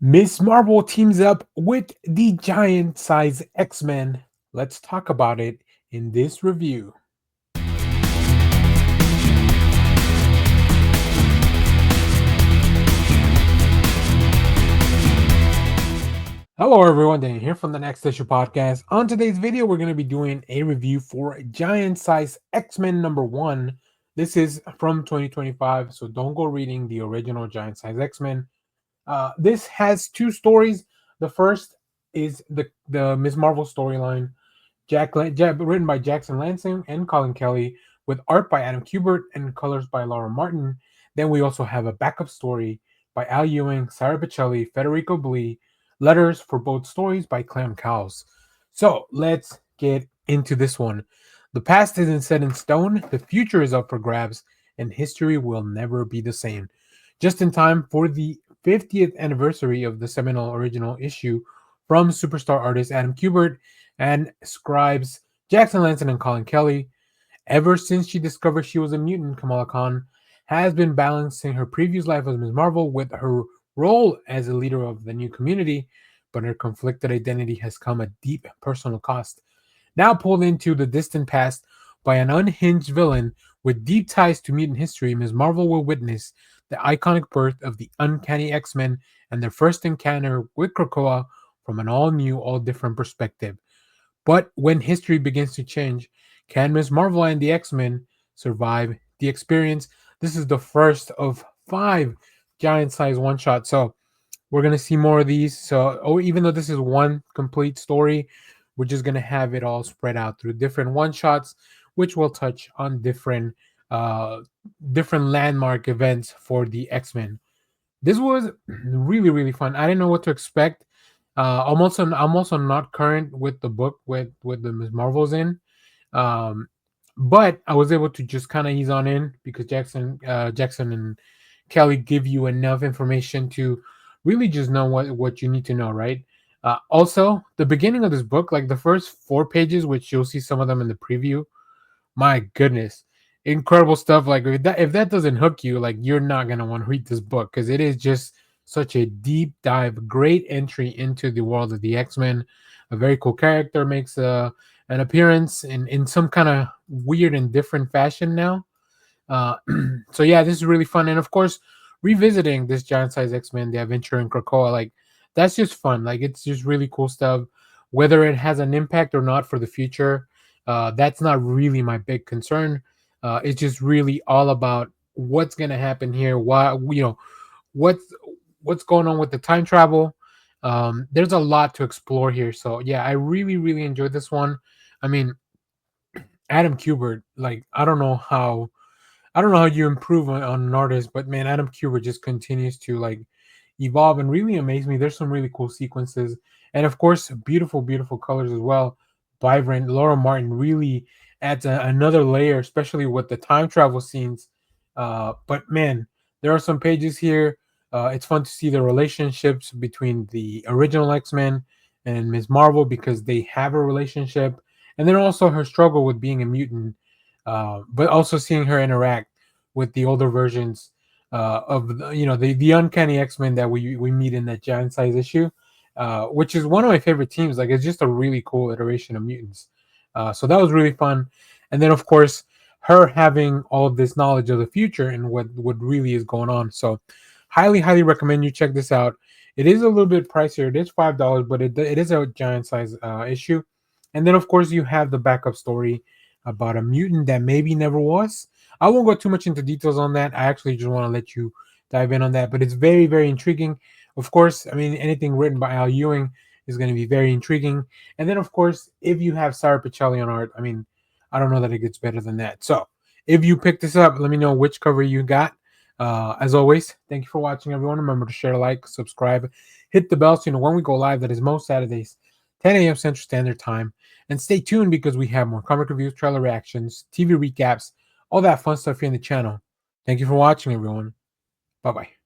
Miss Marvel teams up with the giant size X-Men. Let's talk about it in this review. Hello everyone, Dan here from the Next Issue Podcast. On today's video, we're going to be doing a review for Giant Size X-Men number 1. This is from 2025, so don't go reading the original Giant Size X-Men. This has two stories. The first is the Ms. Marvel storyline, written by Jackson Lansing and Colin Kelly, with art by Adam Kubert and colors by Laura Martin. Then we also have a backup story by Al Ewing, Sarah Pichelli, Federico Blee, letters for both stories by Clem Cowles. So let's get into this one. The past isn't set in stone, the future is up for grabs, and history will never be the same. Just in time for the 50th anniversary of the seminal original issue from superstar artist Adam Kubert and scribes Jackson Lansing and Colin Kelly. Ever since she discovered she was a mutant, Kamala Khan has been balancing her previous life as Ms. Marvel with her role as a leader of the new community, but her conflicted identity has come at deep personal cost. Now pulled into the distant past by an unhinged villain with deep ties to mutant history, Ms. Marvel will witness the iconic birth of the Uncanny X-Men and their first encounter with Krakoa from an all-new, all-different perspective. But when history begins to change, can Ms. Marvel and the X-Men survive the experience? This is the first of 5 giant-sized one-shots, so we're gonna see more of these. So, even though this is one complete story, we're just gonna have it all spread out through different one-shots, which will touch on uh, different landmark events for the X-Men. This was really fun. I didn't know what to expect. I'm also not current with the book with the Ms. Marvels in, um, but I was able to just kind of ease on in because Jackson and Kelly give you enough information to really just know what you need to know, right? Also, the beginning of this book, like the first 4 pages, which you'll see some of them in the preview, my goodness, incredible stuff. Like if that doesn't hook you, like you're not gonna want to read this book because it is just such a deep dive, great entry into the world of the X-Men. A very cool character makes an appearance in some kind of weird and different fashion now. uh so yeah, this is really fun, and of course revisiting this giant size X-Men, the adventure in Krakoa, like that's just fun. Like it's just really cool stuff. Whether it has an impact or not for the future, that's not really my big concern. It's just really all about what's going to happen here. Why, what's what's going on with the time travel. There's a lot to explore here, so yeah, I really enjoyed this one. I mean, Adam Kubert, like I don't know how you improve on an artist, but man, Adam Kubert just continues to like evolve and really amaze me. There's some really cool sequences, and of course, beautiful colors as well. Vibrant. Laura Martin really adds another layer, especially with the time travel scenes. But man, there are some pages here. It's fun to see the relationships between the original X-Men and Ms. Marvel because they have a relationship, and then also her struggle with being a mutant, but also seeing her interact with the older versions of the Uncanny X-Men that we meet in that giant size issue, which is one of my favorite teams. Like it's just a really cool iteration of mutants. So that was really fun, and then of course her having all of this knowledge of the future and what really is going on. So highly recommend you check this out. It is a little bit pricier. It is $5, but it is a giant size issue. And then of course you have the backup story about a mutant that maybe never was. I won't go too much into details on that. I actually just want to let you dive in on that, but it's very intriguing. Of course, I mean anything written by Al Ewing is going to be very intriguing. And then of course, if you have Sarah Pichelli on art, I mean, I don't know that it gets better than that. So if you pick this up, let me know which cover you got. As always, thank you for watching, everyone. Remember to share, like, subscribe, hit the bell so you know when we go live. That is most Saturdays, 10 a.m. Central Standard Time. And stay tuned because we have more comic reviews, trailer reactions, TV recaps, all that fun stuff here in the channel. Thank you for watching, everyone. Bye bye.